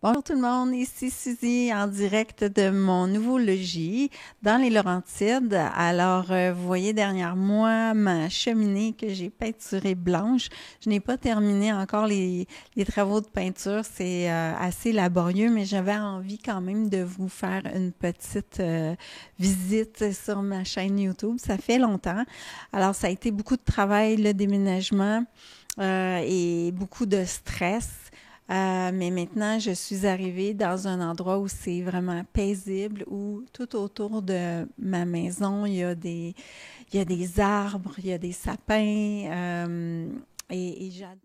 Bonjour tout le monde, ici Suzy en direct de mon nouveau logis dans les Laurentides. Alors, vous voyez derrière moi ma cheminée que j'ai peinturée blanche. Je n'ai pas terminé encore les travaux de peinture, c'est assez laborieux, mais j'avais envie quand même de vous faire une petite visite sur ma chaîne YouTube. Ça fait longtemps. Alors, ça a été beaucoup de travail, le déménagement et beaucoup de stress. Mais maintenant, je suis arrivée dans un endroit où c'est vraiment paisible, où tout autour de ma maison, il y a des arbres, il y a des sapins, et j'adore.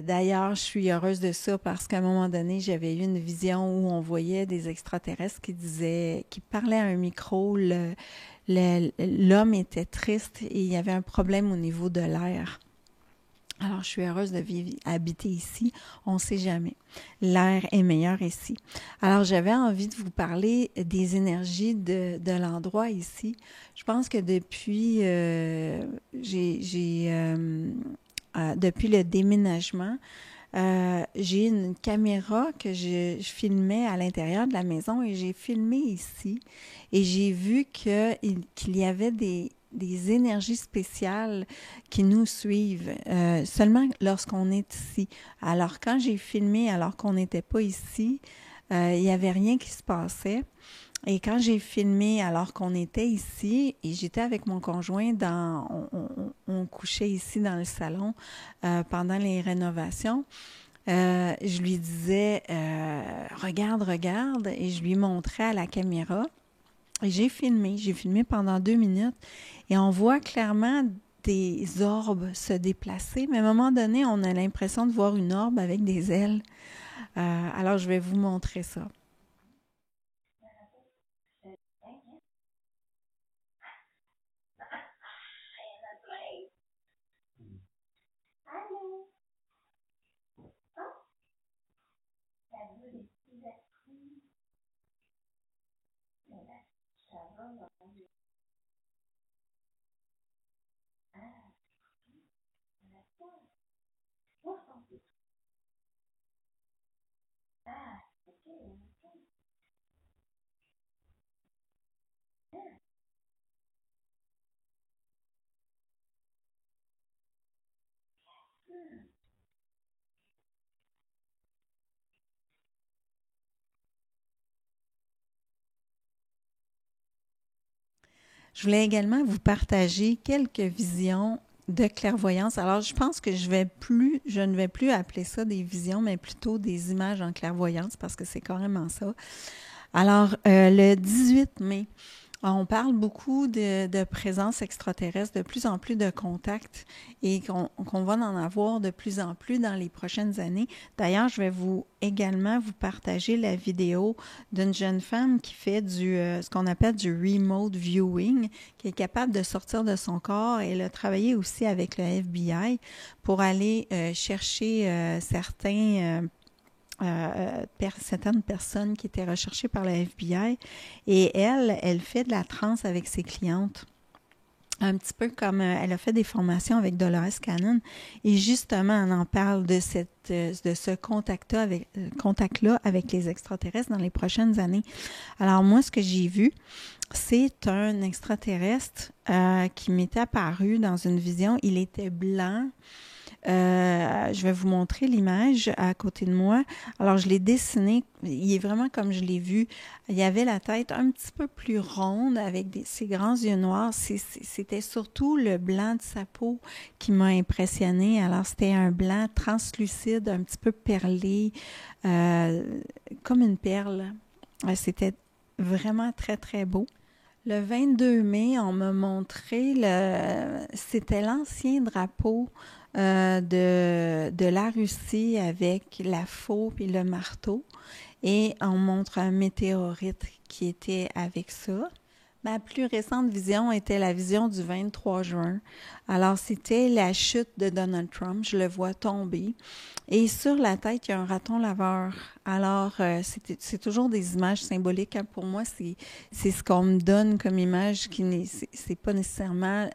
D'ailleurs, je suis heureuse de ça parce qu'à un moment donné, j'avais eu une vision où on voyait des extraterrestres qui parlaient à un micro. L'homme était triste et il y avait un problème au niveau de l'air. Alors, je suis heureuse de vivre, habiter ici. On ne sait jamais. L'air est meilleur ici. Alors, j'avais envie de vous parler des énergies de l'endroit ici. Je pense que depuis le déménagement, j'ai une caméra que je filmais à l'intérieur de la maison et j'ai filmé ici et j'ai vu qu'il y avait des énergies spéciales qui nous suivent seulement lorsqu'on est ici. Alors quand j'ai filmé alors qu'on n'était pas ici, il n'y avait rien qui se passait. Et quand j'ai filmé alors qu'on était ici, et j'étais avec mon conjoint, on couchait ici dans le salon pendant les rénovations, je lui disais, regarde, regarde, et je lui montrais à la caméra. Et j'ai filmé pendant 2 minutes, et on voit clairement des orbes se déplacer, mais à un moment donné, on a l'impression de voir une orbe avec des ailes. Alors, je vais vous montrer ça. Je voulais également vous partager quelques visions de clairvoyance. Alors, je pense que je ne vais plus appeler ça des visions, mais plutôt des images en clairvoyance parce que c'est carrément ça. Alors, le 18 mai, on parle beaucoup de présence extraterrestre, de plus en plus de contacts et qu'on va en avoir de plus en plus dans les prochaines années. D'ailleurs, je vais également vous partager la vidéo d'une jeune femme qui fait ce qu'on appelle du remote viewing, qui est capable de sortir de son corps. Elle a travaillé aussi avec le FBI pour aller chercher certaines personnes qui étaient recherchées par la FBI et elle fait de la transe avec ses clientes. Un petit peu comme elle a fait des formations avec Dolores Cannon et justement on en parle de ce contact-là avec les extraterrestres dans les prochaines années. Alors moi ce que j'ai vu c'est un extraterrestre qui m'était apparu dans une vision. Il était blanc. Je vais vous montrer l'image à côté de moi. Alors, je l'ai dessiné. Il est vraiment comme je l'ai vu. Il y avait la tête un petit peu plus ronde avec ses grands yeux noirs. C'était surtout le blanc de sa peau qui m'a impressionné. Alors, c'était un blanc translucide, un petit peu perlé, euh, comme une perle. C'était vraiment très, très beau. Le 22 mai, on m'a montré c'était l'ancien drapeau de la Russie avec la faux et le marteau. Et on montre un météorite qui était avec ça. Ma plus récente vision était la vision du 23 juin. Alors, c'était la chute de Donald Trump. Je le vois tomber. Et sur la tête, il y a un raton laveur. Alors, c'est toujours des images symboliques, hein. Pour moi, c'est ce qu'on me donne comme image qui c'est pas nécessairement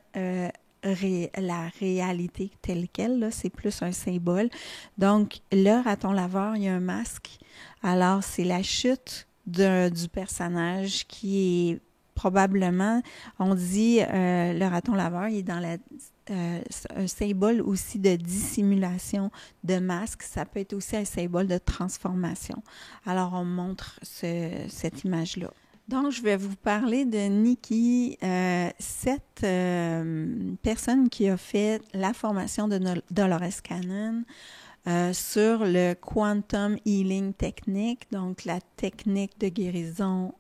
la réalité telle qu'elle, là, c'est plus un symbole. Donc, le raton laveur, il y a un masque. Alors, c'est la chute du personnage qui est probablement, on dit, le raton laveur, il est dans un symbole aussi de dissimulation, de masque. Ça peut être aussi un symbole de transformation. Alors, on montre cette image-là. Donc, je vais vous parler de Nikki, cette personne qui a fait la formation de Dolores Cannon sur le Quantum Healing Technique, donc la technique de guérison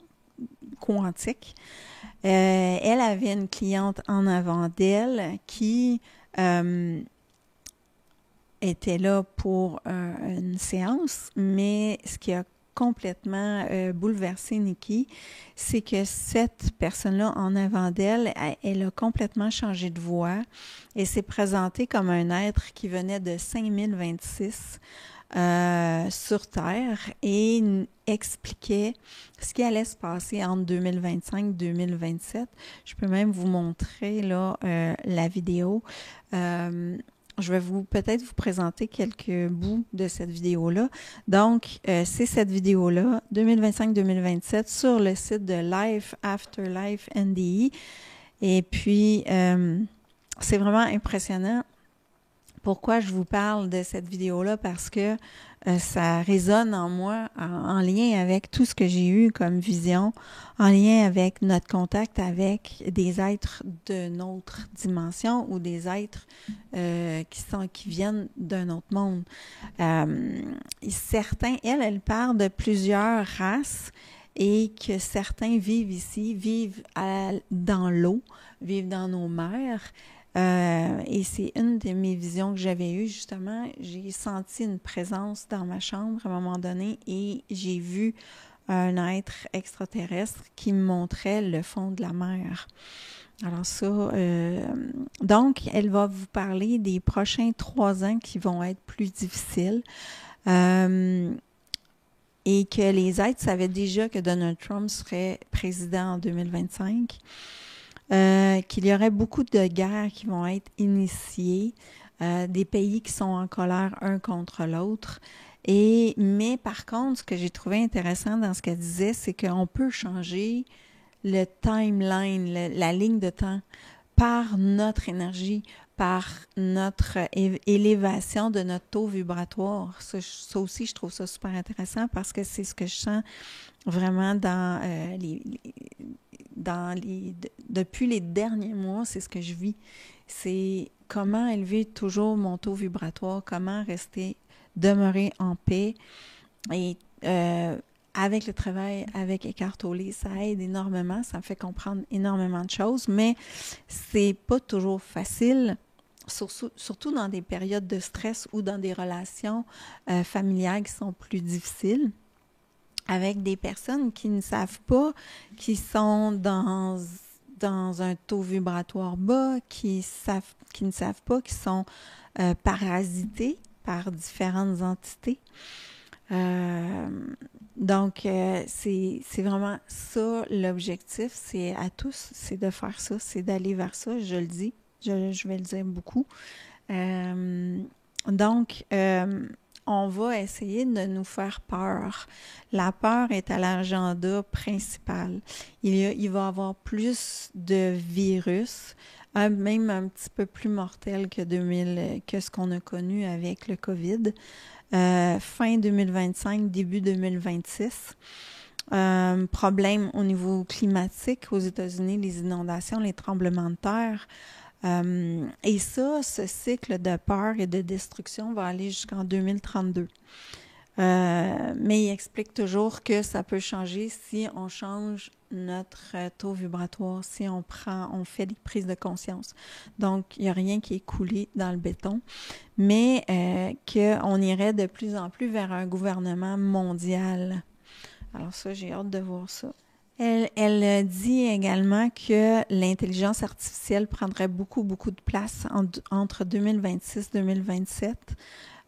quantique. Elle avait une cliente en avant d'elle qui était là pour une séance, mais ce qui a complètement bouleversé Nikki, c'est que cette personne-là en avant d'elle, elle a complètement changé de voix et s'est présentée comme un être qui venait de 5026 sur Terre et expliquait ce qui allait se passer entre 2025 et 2027. Je peux même vous montrer là la vidéo. Je vais peut-être vous présenter quelques bouts de cette vidéo-là. Donc, c'est cette vidéo-là, 2025-2027, sur le site de Life Afterlife NDE. Et puis, c'est vraiment impressionnant. Pourquoi je vous parle de cette vidéo-là? Parce que ça résonne en moi en lien avec tout ce que j'ai eu comme vision, en lien avec notre contact avec des êtres de notre dimension ou des êtres qui viennent d'un autre monde. Certains, elle parle de plusieurs races et que certains vivent ici, vivent dans l'eau, vivent dans nos mers. Et c'est une de mes visions que j'avais eues, justement. J'ai senti une présence dans ma chambre à un moment donné et j'ai vu un être extraterrestre qui me montrait le fond de la mer. Alors ça, donc, elle va vous parler des prochains 3 ans qui vont être plus difficiles. Et que les êtres savaient déjà que Donald Trump serait président en 2025. Qu'il y aurait beaucoup de guerres qui vont être initiées, des pays qui sont en colère un contre l'autre. Mais par contre, ce que j'ai trouvé intéressant dans ce qu'elle disait, c'est qu'on peut changer le timeline, la ligne de temps, par notre énergie, par notre élévation de notre taux vibratoire. Ça aussi, je trouve ça super intéressant parce que c'est ce que je sens vraiment depuis les derniers mois, c'est ce que je vis. C'est comment élever toujours mon taux vibratoire, comment demeurer en paix. Et avec le travail avec Eckhart Tolle, ça aide énormément, ça me fait comprendre énormément de choses, mais c'est pas toujours facile, surtout dans des périodes de stress ou dans des relations familiales qui sont plus difficiles, avec des personnes qui ne savent pas, qui sont dans un taux vibratoire bas, qui ne savent pas, qui sont parasités par différentes entités. Donc, c'est vraiment ça l'objectif, c'est à tous, c'est de faire ça, c'est d'aller vers ça, je le dis, je vais le dire beaucoup. Donc, on va essayer de nous faire peur. La peur est à l'agenda principal. Il va y avoir plus de virus, même un petit peu plus mortel que ce qu'on a connu avec le COVID. Fin 2025, début 2026. Problème au niveau climatique aux États-Unis, les inondations, les tremblements de terre. Et ça, ce cycle de peur et de destruction va aller jusqu'en 2032. Mais il explique toujours que ça peut changer si on change notre taux vibratoire, si on fait des prises de conscience. Donc, il n'y a rien qui est coulé dans le béton, mais qu'on irait de plus en plus vers un gouvernement mondial. Alors ça, j'ai hâte de voir ça. Elle dit également que l'intelligence artificielle prendrait beaucoup, beaucoup de place entre 2026 et 2027.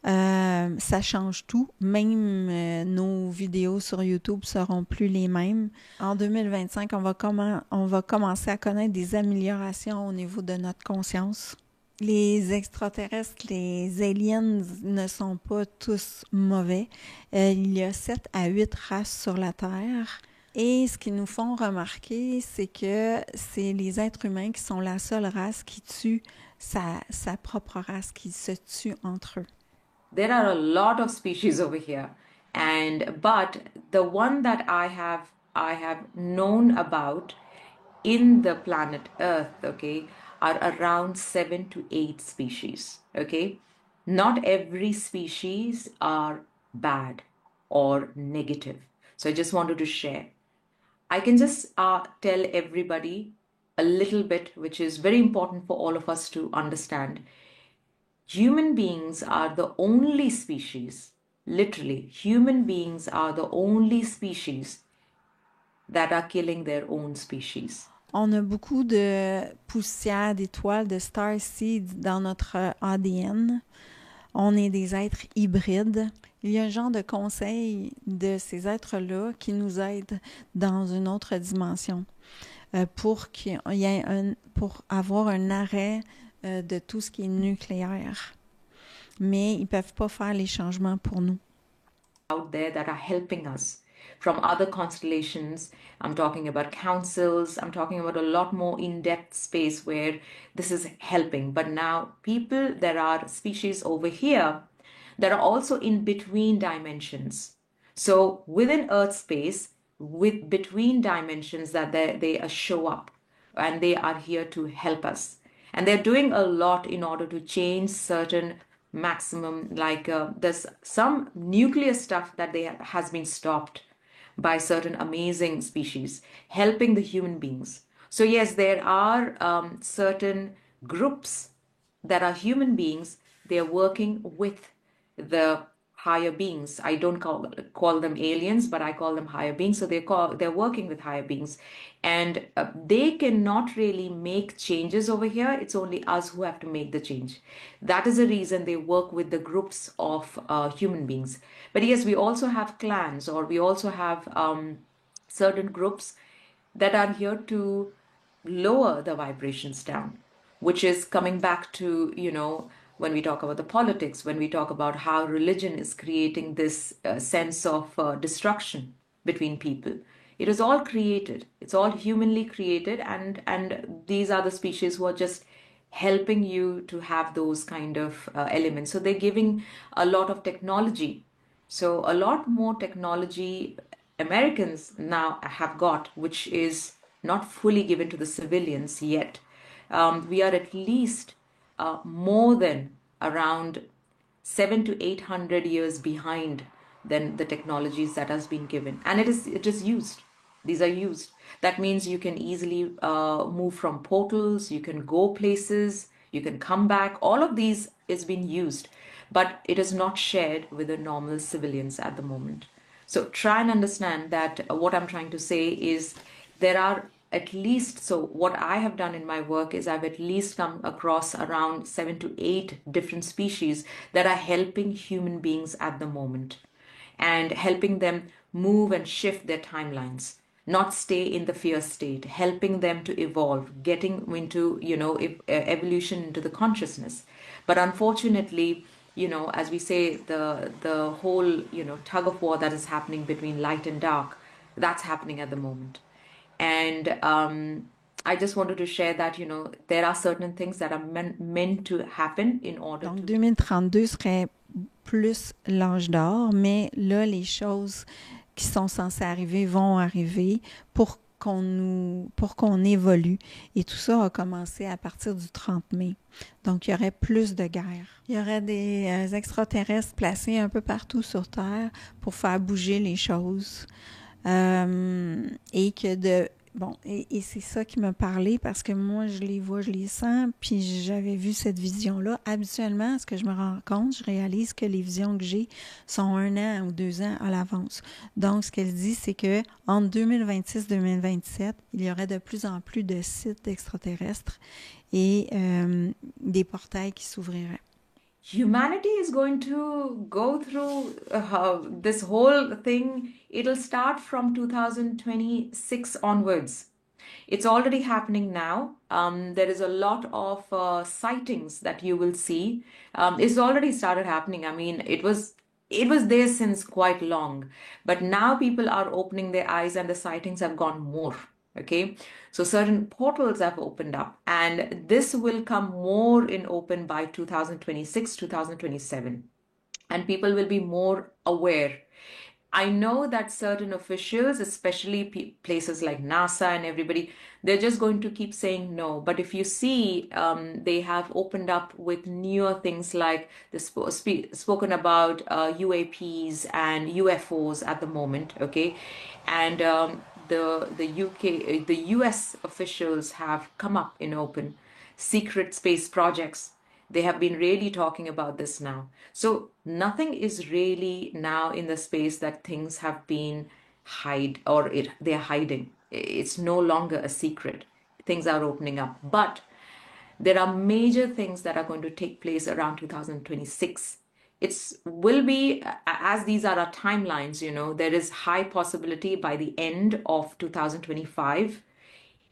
Ça change tout. Même nos vidéos sur YouTube seront plus les mêmes. En 2025, on va commencer à connaître des améliorations au niveau de notre conscience. Les extraterrestres, les aliens ne sont pas tous mauvais. Il y a 7 à 8 races sur la Terre. Et ce qu'ils nous font remarquer, c'est que c'est les êtres humains qui sont la seule race qui tue sa propre race, qui se tue entre eux. There are a lot of species over here, but the one that I have known about in the planet Earth, okay, are around 7 to 8 species, okay. Not every species are bad or negative, so I just wanted to share. I can just tell everybody a little bit, which is very important for all of us to understand. Human beings are the only species, literally, human beings are the only species that are killing their own species. On a beaucoup de poussière d'étoiles, de star seeds dans notre ADN. On est des êtres hybrides. Il y a un genre de conseil de ces êtres-là qui nous aident dans une autre dimension pour avoir un arrêt de tout ce qui est nucléaire. Mais ils ne peuvent pas faire les changements pour nous. Out there that are helping us from other constellations. I'm talking about councils. I'm talking about a lot more in-depth space where this is helping. But now there are species over here that are also in between dimensions. So within Earth space, with between dimensions that they show up and they are here to help us. And they're doing a lot in order to change certain maximum, like there's some nuclear stuff that has been stopped by certain amazing species, helping the human beings. So yes, there are certain groups that are human beings. They're working with the higher beings. I don't call them aliens, but I call them higher beings. So they're working with higher beings, and they cannot really make changes over here. It's only us who have to make the change. That is the reason they work with the groups of human beings. But yes, we also have clans, or we also have certain groups that are here to lower the vibrations down, which is coming back to, when we talk about the politics, when we talk about how religion is creating this sense of destruction between people. It is all created. It's all humanly created, and these are the species who are just helping you to have those kind of elements. So they're giving a lot of technology. So a lot more technology Americans now have got, which is not fully given to the civilians yet. We are at least more than around 700 to 800 years behind than the technologies that has been given, and it is used. These are used. That means you can easily move from portals, you can go places, you can come back. All of these is being used, but it is not shared with the normal civilians at the moment. So try and understand that what I'm trying to say is there are at least, so what I have done in my work is I've at least come across around 7 to 8 different species that are helping human beings at the moment and helping them move and shift their timelines, not stay in the fear state, helping them to evolve, getting into, evolution into the consciousness. But unfortunately, as we say, the whole, tug of war that is happening between light and dark, that's happening at the moment. And I just wanted to share that, there are certain things that are meant to happen in order Donc, to... 2032 serait plus l'âge d'or, mais là, les choses qui sont censées arriver vont arriver pour qu'on évolue. Et tout ça a commencé à partir du 30 mai. Donc, il y aurait plus de guerres. Il y aurait des extraterrestres placés un peu partout sur Terre pour faire bouger les choses. Et c'est ça qui m'a parlé parce que moi, je les vois, je les sens, puis j'avais vu cette vision-là. Habituellement, ce que je me rends compte, je réalise que les visions que j'ai sont 1 an ou 2 ans à l'avance. Donc, ce qu'elle dit, c'est que entre 2026 et 2027, il y aurait de plus en plus de sites extraterrestres et des portails qui s'ouvriraient. humanity is going to go through this whole thing. It'll start from 2026 onwards. It's already happening now. There is a lot of sightings that you will see. It's already started happening. I mean, it was there since quite long, but now people are opening their eyes and the sightings have gone more. Okay, so certain portals have opened up, and this will come more in open by 2026, 2027, and people will be more aware. I know that certain officials, especially places like NASA and everybody, they're just going to keep saying no. But if you see, they have opened up with newer things like spoken about UAPs and UFOs at the moment, okay? And the UK, the US officials have come up in open secret space projects. They have been really talking about this now. So nothing is really now in the space that things have been they're hiding. It's no longer a secret. Things are opening up. But there are major things that are going to take place around 2026. It's will be, as these are our timelines, there is high possibility by the end of 2025,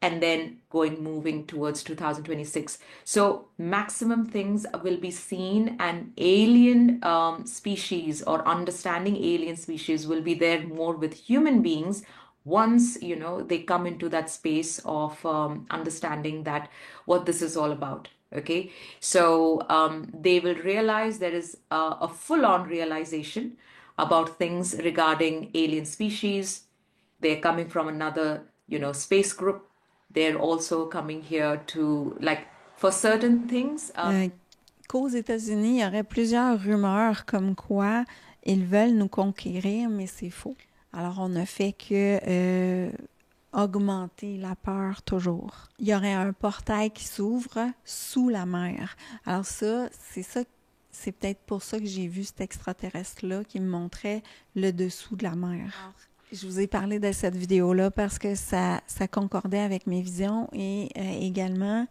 and then moving towards 2026. So maximum things will be seen, and alien species or understanding alien species will be there more with human beings once they come into that space of understanding that what this is all about. Okay, so they will realize there is a full-on realization about things regarding alien species. They're coming from another space group. They're also coming here to, like, for certain things. Qu'aux États-Unis, il y aurait plusieurs rumeurs comme quoi ils veulent nous conquérir, mais c'est faux. Alors, on ne fait que augmenter la peur toujours. Il y aurait un portail qui s'ouvre sous la mer. Alors ça, c'est peut-être pour ça que j'ai vu cet extraterrestre-là qui me montrait le dessous de la mer. Je vous ai parlé de cette vidéo-là parce que ça concordait avec mes visions et également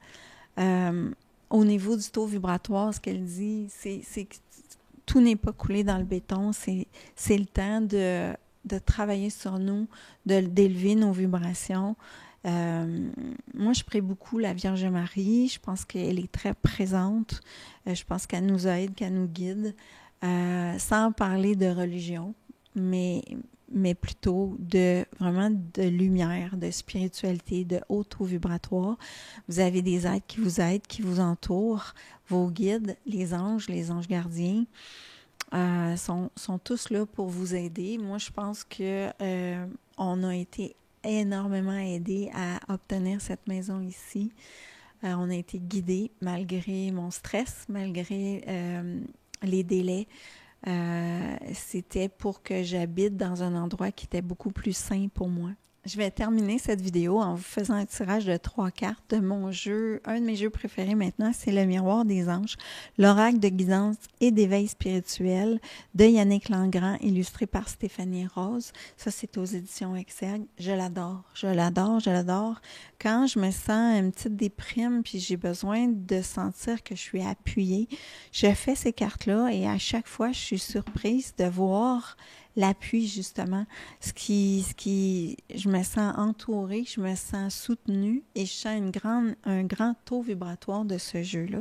au niveau du taux vibratoire, ce qu'elle dit, c'est que tout n'est pas coulé dans le béton, c'est le temps de travailler sur nous, d'élever nos vibrations. Moi, je prie beaucoup la Vierge Marie. Je pense qu'elle est très présente. Je pense qu'elle nous aide, qu'elle nous guide, sans parler de religion, mais plutôt vraiment de lumière, de spiritualité, de haut taux vibratoire. Vous avez des êtres qui vous aident, qui vous entourent, vos guides, les anges gardiens. Sont tous là pour vous aider. Moi, je pense que on a été énormément aidés à obtenir cette maison ici. On a été guidés malgré mon stress, malgré les délais. C'était pour que j'habite dans un endroit qui était beaucoup plus sain pour moi. Je vais terminer cette vidéo en vous faisant un tirage de 3 cartes de mon jeu. Un de mes jeux préférés maintenant, c'est le Miroir des anges, l'oracle de guidance et d'éveil spirituel de Yannick Langrand, illustré par Stéphanie Rose. Ça, c'est aux éditions Exergue. Je l'adore, je l'adore, je l'adore. Quand je me sens une petite déprime puis j'ai besoin de sentir que je suis appuyée, je fais ces cartes-là et à chaque fois, je suis surprise de voir l'appui, justement, je me sens entourée, je me sens soutenue et je sens un grand taux vibratoire de ce jeu-là.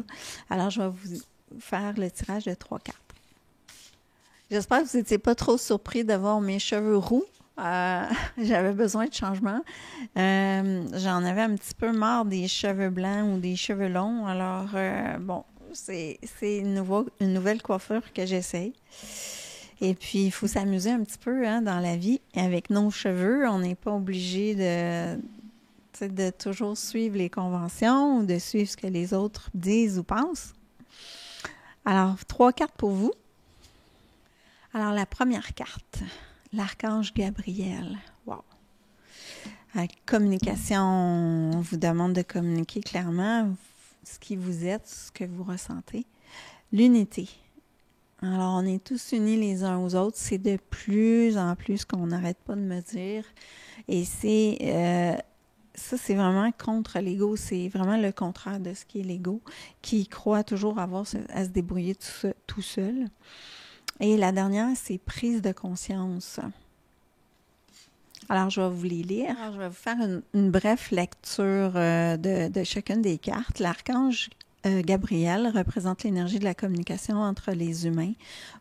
Alors, je vais vous faire le tirage de 3 cartes. J'espère que vous n'étiez pas trop surpris de voir mes cheveux roux. J'avais besoin de changement. J'en avais un petit peu marre des cheveux blancs ou des cheveux longs. Alors, bon, c'est une nouvelle coiffure que j'essaye. Et puis, il faut s'amuser un petit peu dans la vie. Avec nos cheveux, on n'est pas obligé de toujours suivre les conventions ou de suivre ce que les autres disent ou pensent. Alors, 3 cartes pour vous. Alors, la première carte, l'archange Gabriel. Wow! La communication, on vous demande de communiquer clairement ce qui vous êtes, ce que vous ressentez. L'unité. Alors, on est tous unis les uns aux autres. C'est de plus en plus qu'on n'arrête pas de me dire. Et c'est ça, c'est vraiment contre l'ego. C'est vraiment le contraire de ce qui est l'ego, qui croit toujours à se débrouiller tout seul. Et la dernière, c'est prise de conscience. Alors, je vais vous les lire. Alors, je vais vous faire une brève lecture de chacune des cartes. L'archange Gabriel représente l'énergie de la communication entre les humains,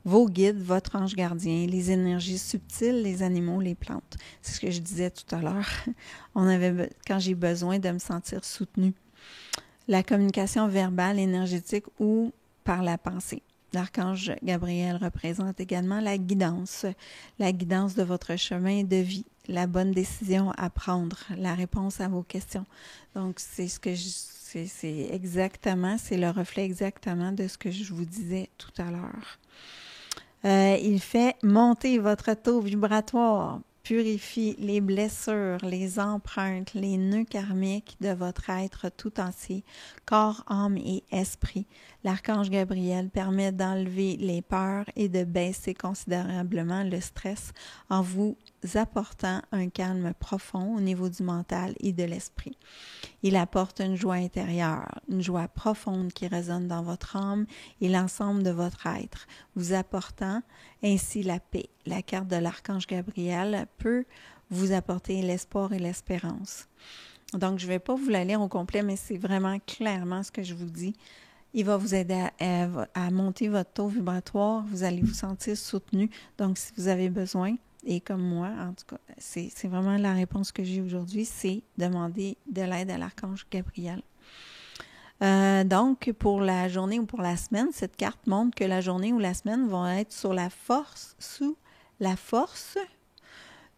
vos guides, votre ange gardien, les énergies subtiles, les animaux, les plantes. C'est ce que je disais tout à l'heure. Quand j'ai besoin de me sentir soutenue. La communication verbale, énergétique ou par la pensée. L'archange Gabriel représente également la guidance de votre chemin de vie, la bonne décision à prendre, la réponse à vos questions. Donc, c'est le reflet exactement de ce que je vous disais tout à l'heure. Il fait monter votre taux vibratoire, purifie les blessures, les empreintes, les nœuds karmiques de votre être tout entier, corps, âme et esprit. L'archange Gabriel permet d'enlever les peurs et de baisser considérablement le stress en vous apportant un calme profond au niveau du mental et de l'esprit. Il apporte une joie intérieure, une joie profonde qui résonne dans votre âme et l'ensemble de votre être, vous apportant ainsi la paix. La carte de l'archange Gabriel peut vous apporter l'espoir et l'espérance. Donc, je ne vais pas vous la lire au complet, mais c'est vraiment clairement ce que je vous dis. Il va vous aider à monter votre taux vibratoire. Vous allez vous sentir soutenu. Donc, si vous avez besoin, et comme moi, en tout cas, c'est vraiment la réponse que j'ai aujourd'hui, c'est demander de l'aide à l'archange Gabriel. Donc, pour la journée ou pour la semaine, cette carte montre que la journée ou la semaine vont être sous la force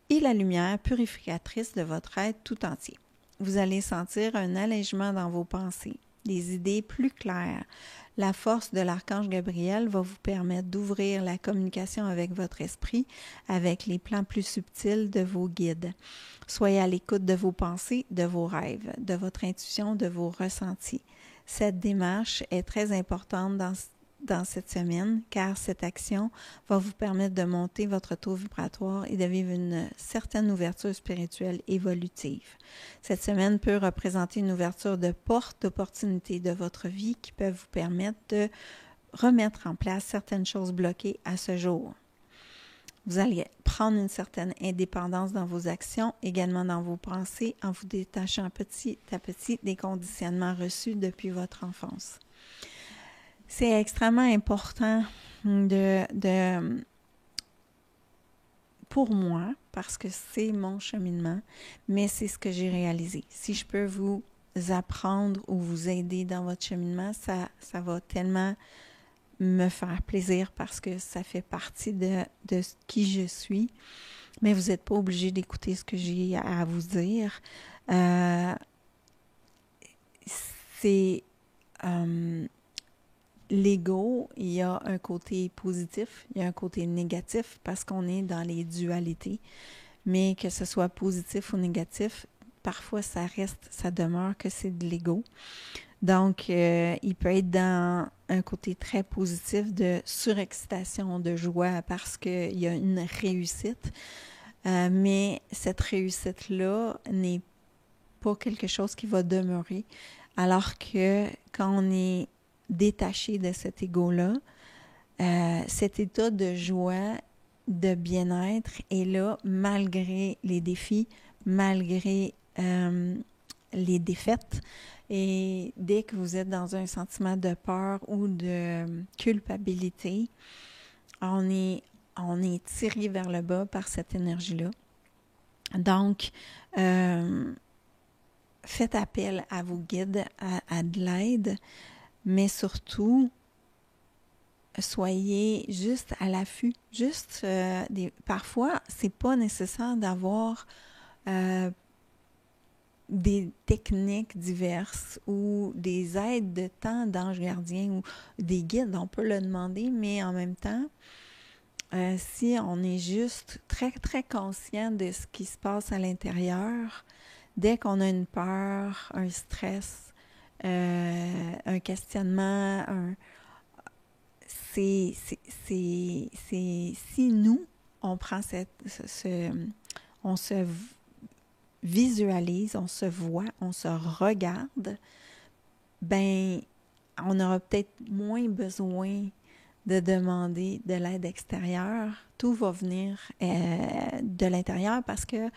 et la lumière purificatrice de votre être tout entier. Vous allez sentir un allègement dans vos pensées, des idées plus claires. La force de l'archange Gabriel va vous permettre d'ouvrir la communication avec votre esprit, avec les plans plus subtils de vos guides. Soyez à l'écoute de vos pensées, de vos rêves, de votre intuition, de vos ressentis. Cette démarche est très importante dans cette semaine, car cette action va vous permettre de monter votre taux vibratoire et de vivre une certaine ouverture spirituelle évolutive. Cette semaine peut représenter une ouverture de portes d'opportunités de votre vie qui peuvent vous permettre de remettre en place certaines choses bloquées à ce jour. Vous allez prendre une certaine indépendance dans vos actions, également dans vos pensées, en vous détachant petit à petit des conditionnements reçus depuis votre enfance. C'est extrêmement important pour moi, parce que c'est mon cheminement, mais c'est ce que j'ai réalisé. Si je peux vous apprendre ou vous aider dans votre cheminement, ça va tellement me faire plaisir parce que ça fait partie de qui je suis. Mais vous n'êtes pas obligé d'écouter ce que j'ai à vous dire. L'ego, il y a un côté positif, il y a un côté négatif parce qu'on est dans les dualités. Mais que ce soit positif ou négatif, parfois ça demeure que c'est de l'ego. Donc, il peut être dans un côté très positif de surexcitation, de joie parce qu'il y a une réussite. Mais cette réussite-là n'est pas quelque chose qui va demeurer. Alors que quand on est détaché de cet ego-là, cet état de joie, de bien-être est là malgré les défis, malgré les défaites. Et dès que vous êtes dans un sentiment de peur ou de culpabilité, on est tiré vers le bas par cette énergie-là. Donc, faites appel à vos guides, à de l'aide, mais surtout, soyez juste à l'affût. Parfois, c'est pas nécessaire d'avoir des techniques diverses ou des aides de temps d'ange gardien ou des guides, on peut le demander, mais en même temps, si on est juste très, très conscient de ce qui se passe à l'intérieur, dès qu'on a une peur, un stress, un questionnement, si nous, on prend on se visualise, on se voit, on se regarde, ben on aura peut-être moins besoin de demander de l'aide extérieure. Tout va venir de l'intérieur parce que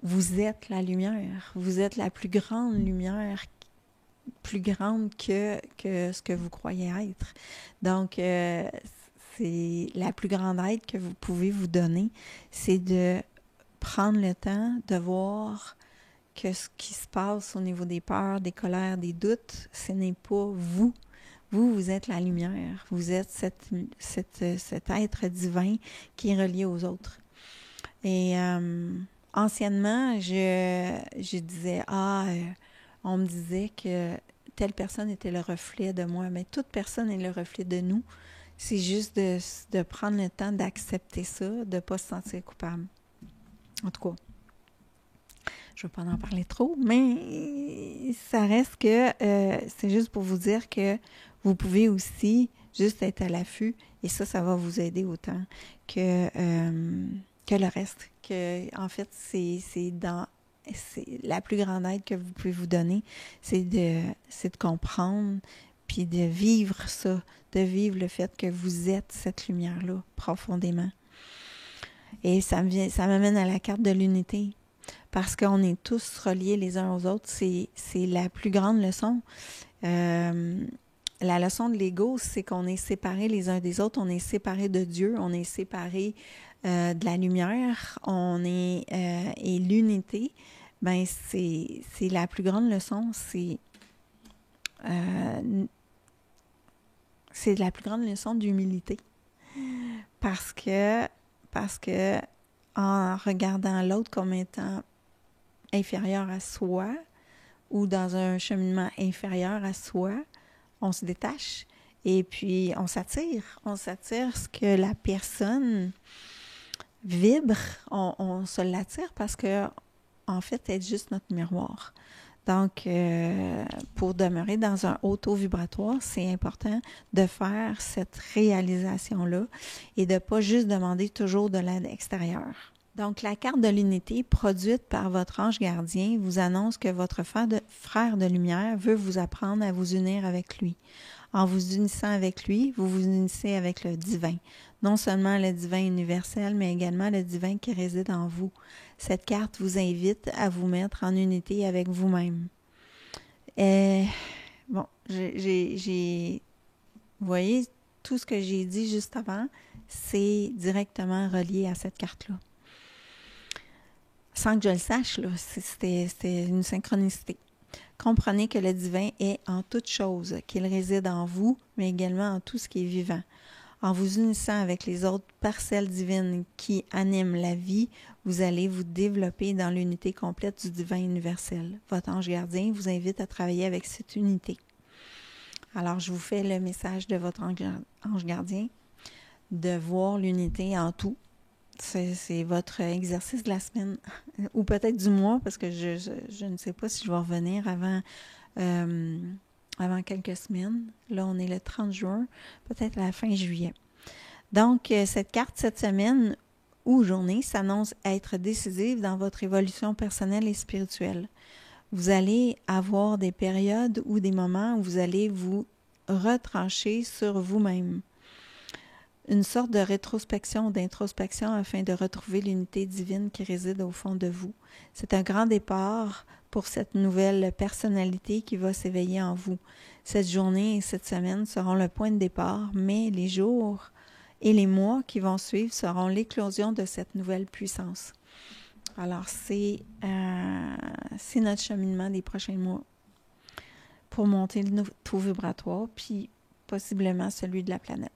vous êtes la lumière. Vous êtes la plus grande lumière, plus grande que ce que vous croyez être. Donc, c'est la plus grande aide que vous pouvez vous donner, c'est de prendre le temps de voir que ce qui se passe au niveau des peurs, des colères, des doutes, ce n'est pas vous. Vous êtes la lumière. Vous êtes cet être divin qui est relié aux autres. Et anciennement, je disais, on me disait que telle personne était le reflet de moi. Mais toute personne est le reflet de nous. C'est juste de prendre le temps d'accepter ça, de ne pas se sentir coupable. En tout cas, je ne veux pas en parler trop, mais ça reste que c'est juste pour vous dire que vous pouvez aussi juste être à l'affût et ça va vous aider autant que le reste. En fait, c'est la plus grande aide que vous pouvez vous donner, c'est de comprendre puis de vivre ça, de vivre le fait que vous êtes cette lumière-là profondément. Et ça m'amène à la carte de l'unité. Parce qu'on est tous reliés les uns aux autres, c'est la plus grande leçon. La leçon de l'ego, c'est qu'on est séparés les uns des autres, on est séparés de Dieu, on est séparés de la lumière, et l'unité, ben c'est la plus grande leçon, c'est la plus grande leçon d'humilité. Parce que en regardant l'autre comme étant inférieur à soi ou dans un cheminement inférieur à soi, on se détache et puis on s'attire ce que la personne vibre, on se l'attire parce que en fait, elle est juste notre miroir. Donc, pour demeurer dans un haut taux vibratoire, c'est important de faire cette réalisation-là et de ne pas juste demander toujours de l'aide extérieure. Donc, la carte de l'unité produite par votre ange gardien vous annonce que votre frère de lumière veut vous apprendre à vous unir avec lui. En vous unissant avec lui, vous vous unissez avec le divin. Non seulement le divin universel, mais également le divin qui réside en vous. Cette carte vous invite à vous mettre en unité avec vous-même. Bon, vous voyez, tout ce que j'ai dit juste avant, c'est directement relié à cette carte-là. Sans que je le sache, là, c'était une synchronicité. Comprenez que le divin est en toute chose, qu'il réside en vous, mais également en tout ce qui est vivant. En vous unissant avec les autres parcelles divines qui animent la vie, vous allez vous développer dans l'unité complète du divin universel. Votre ange gardien vous invite à travailler avec cette unité. Alors, je vous fais le message de votre ange gardien, de voir l'unité en tout. C'est votre exercice de la semaine, ou peut-être du mois, parce que je ne sais pas si je vais revenir avant quelques semaines. Là, on est le 30 juin, peut-être à la fin juillet. Donc, cette carte, cette semaine ou journée, s'annonce être décisive dans votre évolution personnelle et spirituelle. Vous allez avoir des périodes ou des moments où vous allez vous retrancher sur vous-même. Une sorte de rétrospection ou d'introspection afin de retrouver l'unité divine qui réside au fond de vous. C'est un grand départ pour cette nouvelle personnalité qui va s'éveiller en vous. Cette journée et cette semaine seront le point de départ, mais les jours et les mois qui vont suivre seront l'éclosion de cette nouvelle puissance. Alors, c'est notre cheminement des prochains mois pour monter le taux vibratoire, puis possiblement celui de la planète.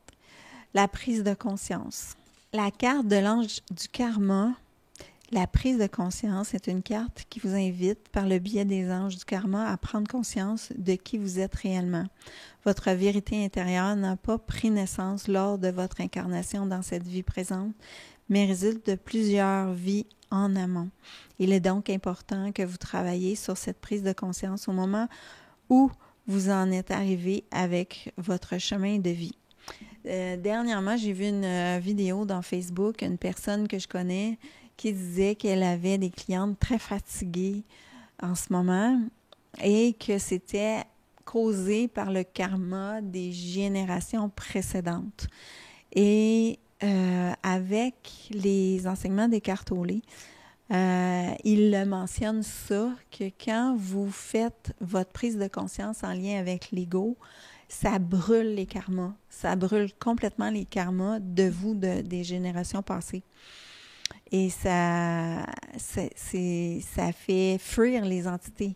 La prise de conscience. La carte de l'ange du karma, la prise de conscience est une carte qui vous invite, par le biais des anges du karma, à prendre conscience de qui vous êtes réellement. Votre vérité intérieure n'a pas pris naissance lors de votre incarnation dans cette vie présente, mais résulte de plusieurs vies en amont. Il est donc important que vous travailliez sur cette prise de conscience au moment où vous en êtes arrivé avec votre chemin de vie. Dernièrement, j'ai vu une vidéo dans Facebook, une personne que je connais qui disait qu'elle avait des clientes très fatiguées en ce moment et que c'était causé par le karma des générations précédentes. Et avec les enseignements d'Eckhart Tolle, il mentionne ça, que quand vous faites votre prise de conscience en lien avec l'ego, ça brûle les karmas. Ça brûle complètement les karmas de vous, des générations passées. Et ça fait fuir les entités.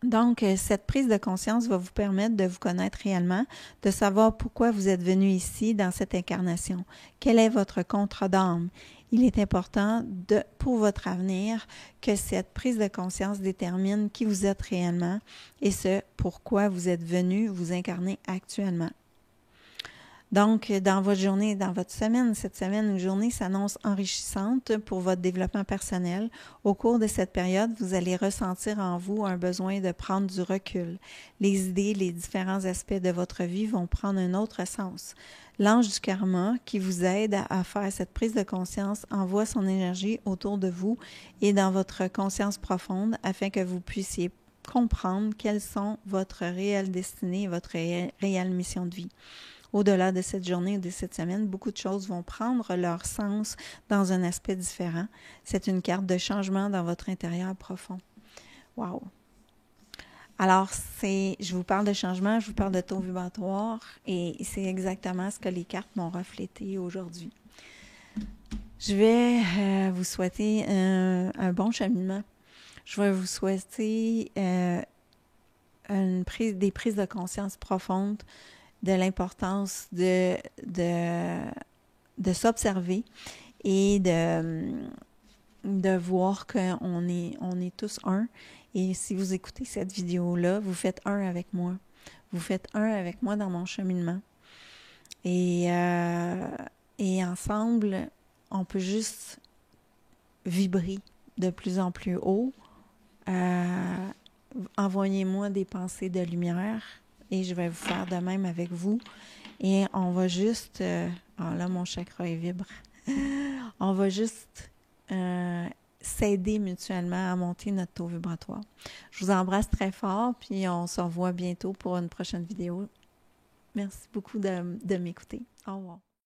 Donc, cette prise de conscience va vous permettre de vous connaître réellement, de savoir pourquoi vous êtes venu ici dans cette incarnation. Quel est votre contrat d'âme? Il est important pour votre avenir que cette prise de conscience détermine qui vous êtes réellement et ce pourquoi vous êtes venu vous incarner actuellement. Donc, dans votre journée, dans votre semaine, cette semaine ou journée s'annonce enrichissante pour votre développement personnel. Au cours de cette période, vous allez ressentir en vous un besoin de prendre du recul. Les idées, les différents aspects de votre vie vont prendre un autre sens. L'ange du karma, qui vous aide à faire cette prise de conscience, envoie son énergie autour de vous et dans votre conscience profonde afin que vous puissiez comprendre quelles sont votre réelle destinée et votre réelle mission de vie. Au-delà de cette journée ou de cette semaine, beaucoup de choses vont prendre leur sens dans un aspect différent. C'est une carte de changement dans votre intérieur profond. Wow! Alors, je vous parle de changement, je vous parle de taux vibratoire et c'est exactement ce que les cartes m'ont reflété aujourd'hui. Je vais vous souhaiter un bon cheminement. Je vais vous souhaiter des prises de conscience profondes de l'importance de s'observer et de voir qu'on est tous un. Et si vous écoutez cette vidéo-là, vous faites un avec moi. Vous faites un avec moi dans mon cheminement. Et ensemble, on peut juste vibrer de plus en plus haut. Envoyez-moi des pensées de lumière. Et je vais vous faire de même avec vous. Et on va juste... là, mon chakra vibre. On va juste s'aider mutuellement à monter notre taux vibratoire. Je vous embrasse très fort, puis on se revoit bientôt pour une prochaine vidéo. Merci beaucoup de m'écouter. Au revoir.